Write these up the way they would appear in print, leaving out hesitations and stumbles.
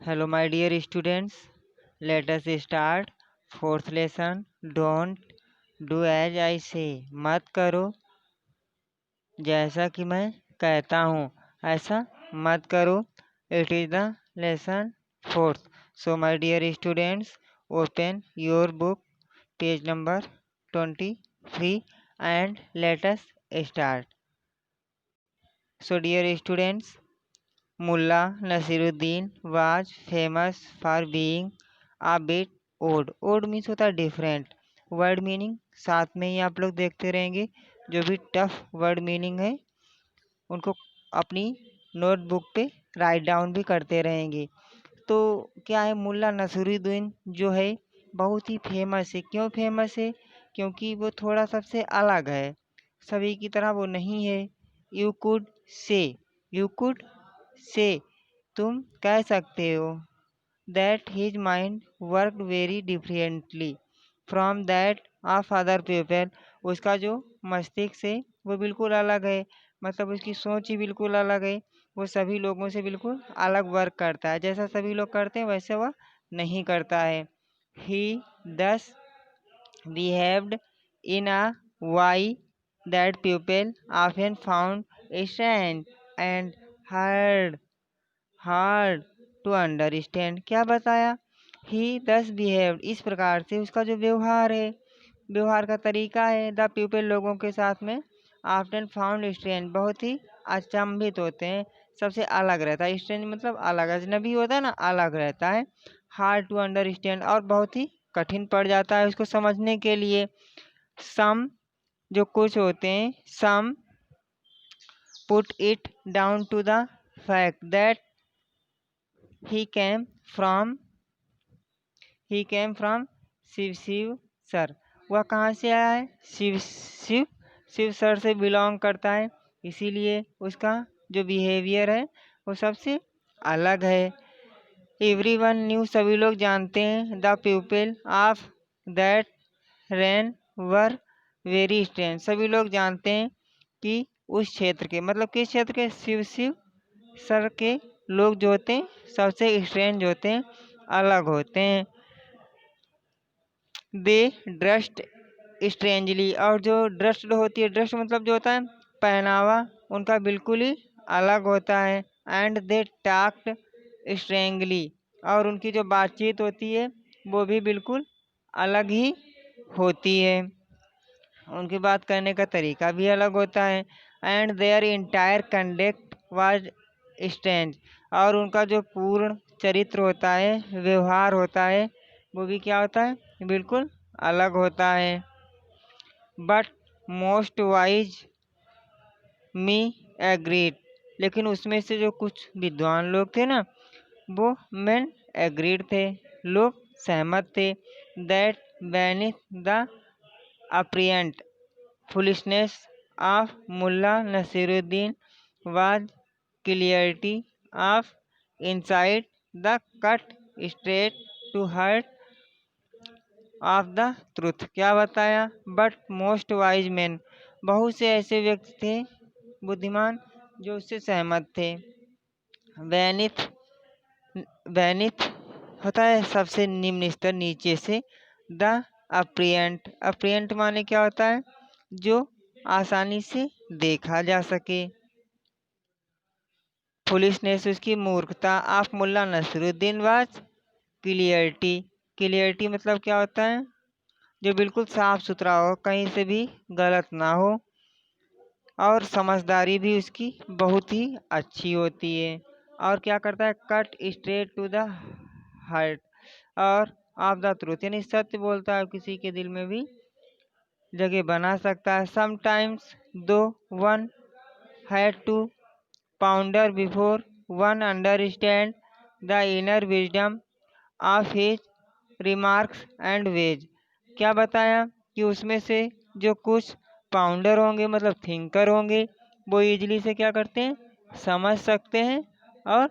Hello, my dear students. Let us start fourth lesson. Don't do as I say. मत करो जैसा कि मैं कहता हूँ, ऐसा मत करो. It is the lesson fourth. So, my dear students, open your book, page number 23, and let us start. So, dear students, Mullah Nasiruddin was famous for being a bit odd. Odd means होता है different. Word meaning साथ में ही आप लोग देखते रहेंगे. जो भी टफ वर्ड मीनिंग है उनको अपनी नोटबुक पे राइट डाउन भी करते रहेंगे. तो क्या है, मुल्ला नसीरुद्दीन जो है बहुत ही फेमस है. क्यों फेमस है? क्योंकि वो थोड़ा सबसे अलग है. सभी की तरह वो नहीं है. You could say, you could say तुम कह सकते हो that his mind worked very differently from that of other people. उसका जो मस्तिष्क है वो बिल्कुल अलग है. मतलब उसकी सोच ही बिल्कुल अलग है. वो सभी लोगों से बिल्कुल अलग वर्क करता है. जैसा सभी लोग करते हैं वैसे वह नहीं करता है. He thus behaved in a way that people often found strange and hard to understand. क्या बताया? ही दस बिहेव्ड, इस प्रकार से उसका जो व्यवहार है, व्यवहार का तरीका है, द पीपल लोगों के साथ में, आफ्टन फाउंड स्ट्रेंज बहुत ही अचंभित होते हैं, सबसे अलग रहता है. स्ट्रेंज मतलब अलग, अजनबी होता है ना, अलग रहता है. हार्ड टू अंडरस्टैंड, और बहुत ही कठिन पड़ जाता है उसको समझने के लिए. सम जो कुछ होते हैं, some put it down to the fact that he came from शिव सर. वह कहाँ से आया है? शिव सर से बिलोंग करता है. इसीलिए उसका जो बिहेवियर है वो सबसे अलग है. एवरीवन न्यू, सभी लोग जानते हैं. The people of that rain were very strange, सभी लोग जानते हैं कि उस क्षेत्र के, मतलब किस क्षेत्र के? शिव सर के लोग जो होते हैं सबसे स्ट्रेंज होते हैं, अलग होते हैं. दे ड्रेस्ड स्ट्रेंजली, और जो ड्रेस्ड होती है, ड्रेस्ड मतलब जो होता है पहनावा, उनका बिल्कुल ही अलग होता है. एंड दे टॉक्ड स्ट्रेंजली, और उनकी जो बातचीत होती है वो भी बिल्कुल अलग ही होती है. उनकी बात करने का तरीका भी अलग होता है. And their entire conduct was strange, और उनका जो पूर्ण चरित्र होता है, व्यवहार होता है, वो भी क्या होता है? बिल्कुल अलग होता है. But most wise me agreed, लेकिन उसमें से जो कुछ विद्वान लोग थे ना, वो मैन एग्रीड थे, लोग सहमत थे. That beneath the apparent foolishness of Mullah Nasiruddin was clarity of insight, the cut straight to heart of the truth. क्या बताया? But most wise men, बहुत से ऐसे व्यक्ति थे बुद्धिमान जो उससे सहमत थे. वैनिथ, वैनिथ होता है सबसे निम्न स्तर, नीचे से. द अप्रियंट, अप्रियंट माने क्या होता है? जो आसानी से देखा जा सके. फुलिशनेस उसकी मूर्खता. Of Mulla Nasruddin was clarity, clarity मतलब क्या होता है? जो बिल्कुल साफ सुथरा हो, कहीं से भी गलत ना हो. और समझदारी भी उसकी बहुत ही अच्छी होती है. और क्या करता है? Cut straight to the heart और ऑफ द ट्रूथ, यानी सत्य बोलता है, किसी के दिल में भी जगह बना सकता है. Sometimes though one had to ponder before one understand the inner wisdom of his remarks and ways. क्या बताया? कि उसमें से जो कुछ पाउंडर होंगे, मतलब थिंकर होंगे, वो इजली से क्या करते हैं? समझ सकते हैं और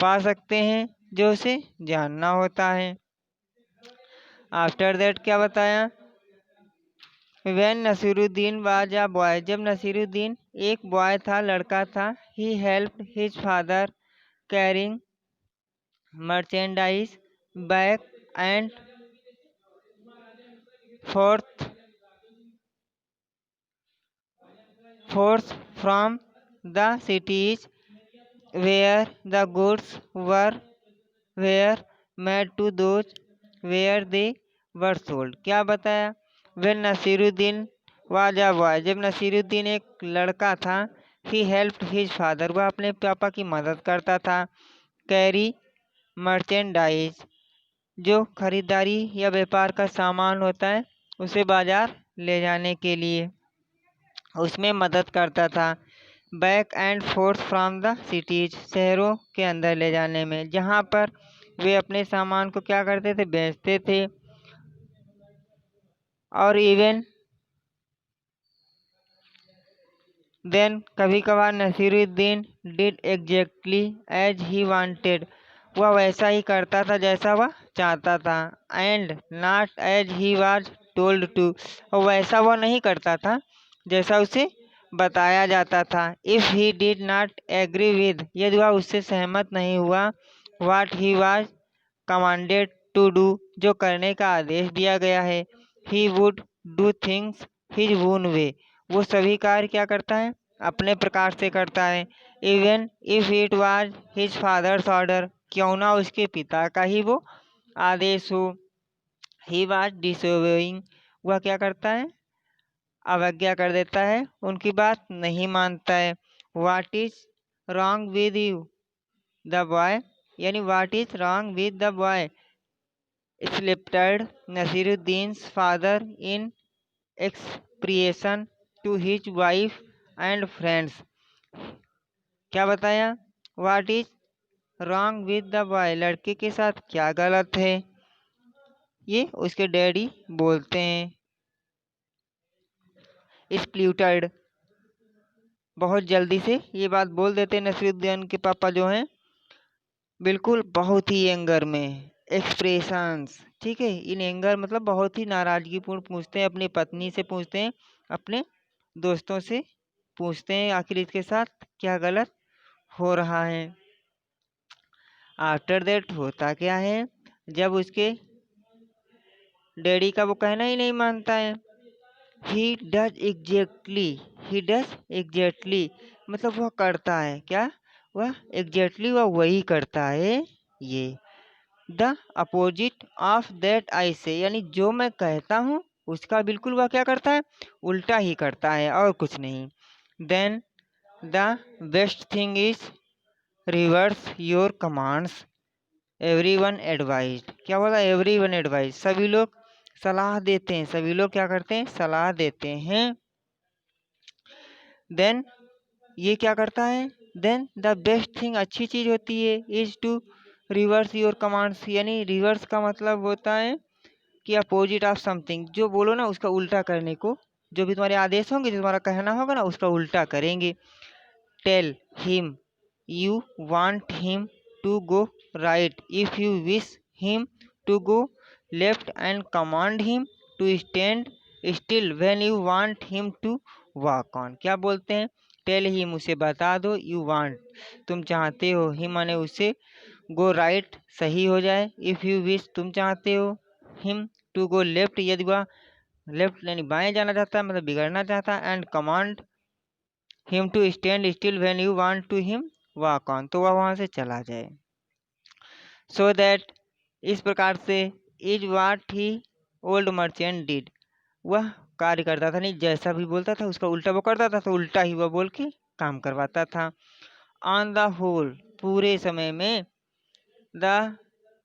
पा सकते हैं जो उसे जानना होता है. आफ्टर दैट क्या बताया? When Naseeruddin was a boy, जब नसीरुद्दीन एक बॉय था, लड़का था. He helped his father carrying merchandise back and forth forth from the cities where the goods were made to those where they were sold। क्या बताया? When Naseeruddin was a boy, जब नसीरुद्दीन एक लड़का था, he helped his father, वह अपने पापा की मदद करता था, carry merchandise, जो खरीदारी या व्यापार का सामान होता है उसे बाजार ले जाने के लिए उसमें मदद करता था। Back and fourth from the cities, शहरों के अंदर ले जाने में, जहाँ पर वे अपने सामान को क्या करते थे, बेचते थे। और इवन देन कभी कभार Nasiruddin did exactly as he wanted, वह वैसा ही करता था जैसा वह चाहता था। And not as he was told to, और वैसा वह नहीं करता था जैसा उसे बताया जाता था। If he did not agree with, यदि वह उससे सहमत नहीं हुआ, what he was commanded to do, जो करने का आदेश दिया गया है, he would do things his own way, वो सभी कार्य क्या करता है, अपने प्रकार से करता है। Even if it was his father's order, क्यों ना उसके पिता का ही वो आदेश हो। ही वाज डिसोबेइंग, वह क्या करता है, अवज्ञा कर देता है, उनकी बात नहीं मानता है। What is wrong with you the boy, यानी what is wrong with the boy spluttered Nasruddin's father in exasperation to his wife and friends. क्या बताया? What is wrong with the boy, लड़के के साथ क्या गलत है, ये उसके डैडी बोलते हैं। स्प्ल्यूटेड, बहुत जल्दी से ये बात बोल देते हैं नसीरुद्दीन के पापा जो हैं, बिल्कुल बहुत ही एंगर में। एक्सप्रेशंस, ठीक है, इन एंगर मतलब बहुत ही नाराजगीपूर्ण पूछते हैं, अपनी पत्नी से पूछते हैं, अपने दोस्तों से पूछते हैं, आखिर इसके साथ क्या गलत हो रहा है। आफ्टर दैट होता क्या है, जब उसके डैडी का वो कहना ही नहीं मानता है। He does exactly, he does exactly, मतलब वह करता है क्या, वह एग्जैक्टली वह वही करता है, ये the opposite of that I से, यानी जो मैं कहता हूँ उसका बिल्कुल वह क्या करता है, उल्टा ही करता है और कुछ नहीं। Then the best thing is reverse your commands everyone advise. क्या बोला? एवरीवन एडवाइज, सभी लोग सलाह देते हैं, सभी लोग क्या करते हैं, सलाह देते हैं। देन ये क्या करता है, देन द बेस्ट थिंग, अच्छी चीज होती है, is to reverse your commands, यानी रिवर्स का मतलब होता है कि अपोजिट ऑफ समथिंग, जो बोलो ना उसका उल्टा करने को, जो भी तुम्हारे आदेश होंगे, जो तुम्हारा कहना होगा ना उसका उल्टा करेंगे। Tell him you want him to go right if you wish him to go left and command him to stand still when you want him to walk on। क्या बोलते हैं? टेल हिम, उसे बता दो, यू वांट, तुम चाहते हो, him माने उसे, गो राइट, सही हो जाए, इफ़ यू विश, तुम चाहते हो, हिम टू गो लेफ्ट, यदि वह लेफ्ट यानी बाएं जाना चाहता है, मतलब बिगड़ना चाहता है, and command him to stand still when you want to him walk on, तो वह वहां से चला जाए। सो दैट, इस प्रकार से, is what he old merchant did, वह कार्य करता था, नहीं जैसा भी बोलता था उसका उल्टा वो करता था, तो उल्टा ही वह बोल के काम करवाता था। ऑन द होल, पूरे समय में, the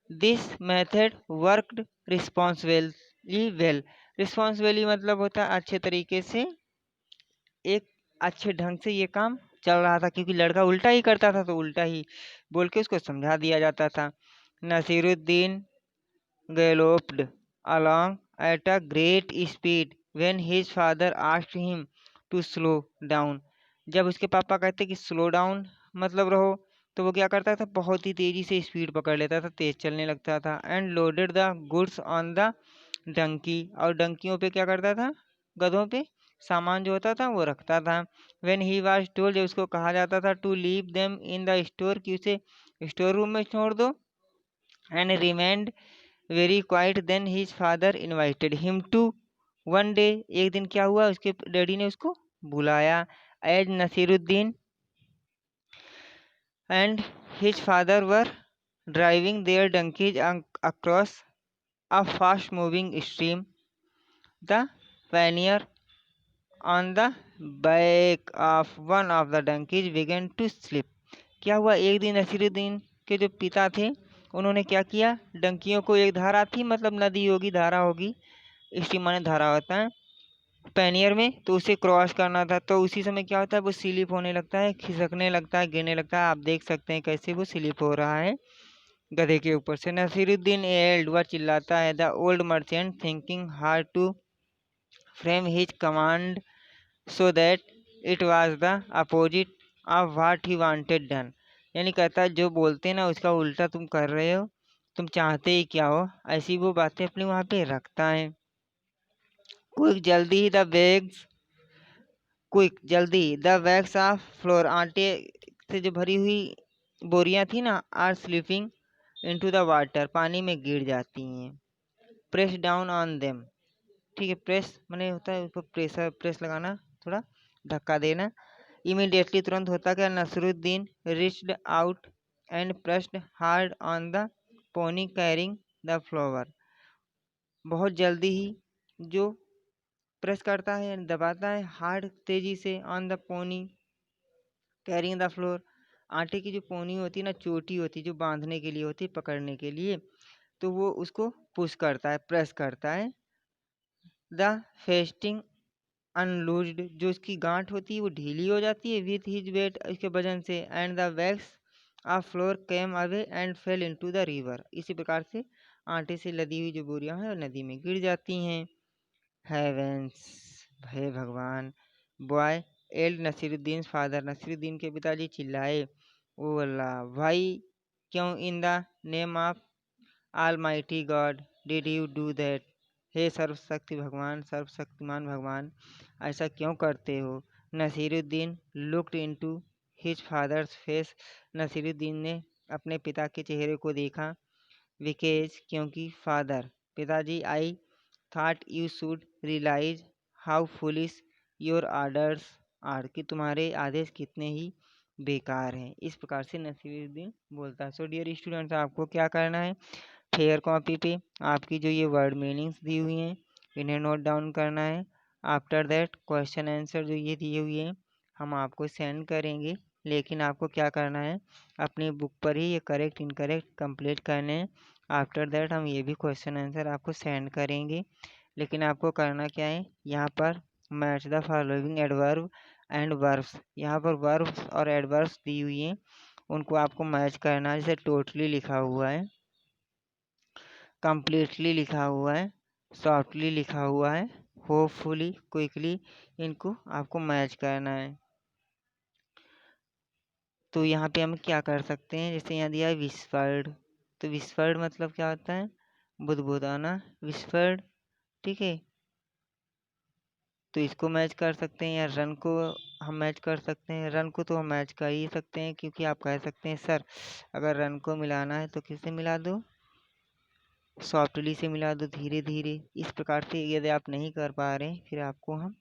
this method worked responsibly well, responsibly मतलब होता है अच्छे तरीके से, एक अच्छे ढंग से ये काम चल रहा था, क्योंकि लड़का उल्टा ही करता था, तो उल्टा ही बोल के उसको समझा दिया जाता था। Naseeruddin गैलोप्ड along at a great speed when his father asked him to slow down, जब उसके पापा कहते कि स्लो डाउन मतलब रहो, तो वो क्या करता था, बहुत ही तेजी से स्पीड पकड़ लेता था, तेज चलने लगता था। And loaded the goods on the donkey, और डंकियों पे क्या करता था, गधों पे सामान जो होता था वो रखता था। व्हेन ही वाज टोल्ड, जब उसको कहा जाता था, to leave them in the store, कि उसे स्टोर रूम में छोड़ दो, and remained very quiet. Then his father invited him to one day. एक दिन क्या हुआ, उसके डैडी ने उसको बुलाया. As Nasiruddin and his father were driving their donkeys across a fast moving stream, the pioneer on the back of one of the donkeys began to slip. क्या हुआ, एक दिन नसीरुद्दीन के जो पिता थे उन्होंने क्या किया, डंकियों को, एक धारा थी, मतलब नदी होगी, धारा होगी, स्ट्रीम माने धारा होता है पैनियर में, तो उसे क्रॉस करना था. तो उसी समय क्या होता है, वो स्लिप होने लगता है, खिसकने लगता है, गिरने लगता है. आप देख सकते हैं कैसे वो स्लिप हो रहा है गधे के ऊपर से. नसीरुद्दीन एल्ड, वह चिल्लाता है. The old merchant thinking how to frame his command so that it was the opposite of what he wanted done. यानी कहता है जो बोलते हैं ना उसका उल्टा तुम कर रहे हो, तुम चाहते ही क्या हो, ऐसी वो बातें अपने वहाँ पे रखता है. क्विक जल्दी द बैग्स, क्विक जल्दी द बैग्स ऑफ फ्लोर, आटे से जो भरी हुई बोरियां थी ना, are slipping into the water, पानी में गिर जाती हैं. प्रेस डाउन ऑन देम, ठीक है, प्रेस मैंने होता है उसको प्रेशर, प्रेस लगाना, थोड़ा धक्का देना. इमीडिएटली, तुरंत होता क्या, Nasruddin reached out and pressed hard on the pony carrying the flour. बहुत जल्दी ही जो प्रेस करता है, दबाता है, हार्ड तेजी से, on the pony carrying the flour, आटे की जो पोनी होती है ना, चोटी होती है जो बांधने के लिए होती है, पकड़ने के लिए, तो वो उसको पुश करता है, प्रेस करता है. द फेस्टिंग अनलूज्ड, जो उसकी गांठ होती है वो ढीली हो जाती है, विथ हिज वेट, इसके वजन से. And the wax of floor came away and fail into the river, इसी प्रकार से आटे से लदी हुई जो बोरियां हैं नदी में गिर जाती हैं. हेवेंस, हे भगवान. Bawled Nasruddin father, Nasruddin के पिताजी चिल्लाए. ओ अल्लाह, भाई क्यों, in the name of almighty God did you do that, हे सर्वशक्ति भगवान, सर्वशक्तिमान भगवान, ऐसा क्यों करते हो. Nasruddin looked into his father's face, Nasruddin ने अपने पिता के चेहरे को देखा. विकेज, क्योंकि, फादर, पिताजी, I thought you should realise how foolish your orders are, कि तुम्हारे आदेश कितने ही बेकार हैं. इस प्रकार से नसीरुद्दीन बोलता है. सो डियर स्टूडेंट्स, आपको क्या करना है, फेयर कॉपी पे आपकी जो ये वर्ड मीनिंग्स दी हुई हैं इन्हें नोट डाउन करना है. आफ्टर दैट क्वेश्चन आंसर जो ये दिए हुए हैं हम आपको सेंड करेंगे, लेकिन आपको क्या करना है, अपनी बुक पर ही ये करेक्ट इनकरेक्ट कंप्लीट करने हैं. आफ्टर दैट हम ये भी क्वेश्चन आंसर आपको सेंड करेंगे, लेकिन आपको करना क्या है, यहाँ पर match the following adverb and verbs, यहाँ पर वर्ब्स और एडवर्ब्स दी हुई हैं, उनको आपको मैच करना है. जैसे टोटली लिखा हुआ है, कंप्लीटली लिखा हुआ है, सॉफ्टली लिखा हुआ है, होपफुली, क्विकली, इनको आपको मैच करना है. तो यहाँ पे हम क्या कर सकते हैं, जैसे यहाँ दिया है विस्फर्ड, तो विस्फर्ड मतलब क्या होता है, बुदबुदाना, विस्फर्ड, ठीक है. तो इसको मैच कर सकते हैं, या रन को हम मैच कर सकते हैं. रन को तो हम मैच कर ही सकते हैं, क्योंकि आप कह सकते हैं सर अगर रन को मिलाना है तो किससे मिला दो, सॉफ्टली से मिला दो, धीरे धीरे. इस प्रकार से यदि आप नहीं कर पा रहे हैं, फिर आपको हम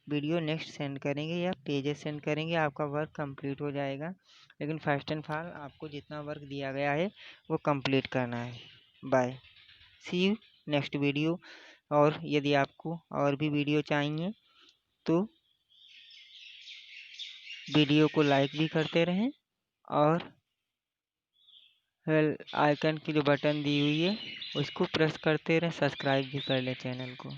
वीडियो नेक्स्ट सेंड करेंगे या पेजेस सेंड करेंगे, आपका वर्क कंप्लीट हो जाएगा. लेकिन फर्स्ट एंड फॉल आपको जितना वर्क दिया गया है वो कंप्लीट करना है. Bye, see you next video. और यदि आपको और भी वीडियो चाहिए तो वीडियो को लाइक भी करते रहें, और बेल आइकन की जो बटन दी हुई है उसको प्रेस करते रहें, सब्सक्राइब भी कर लें चैनल को.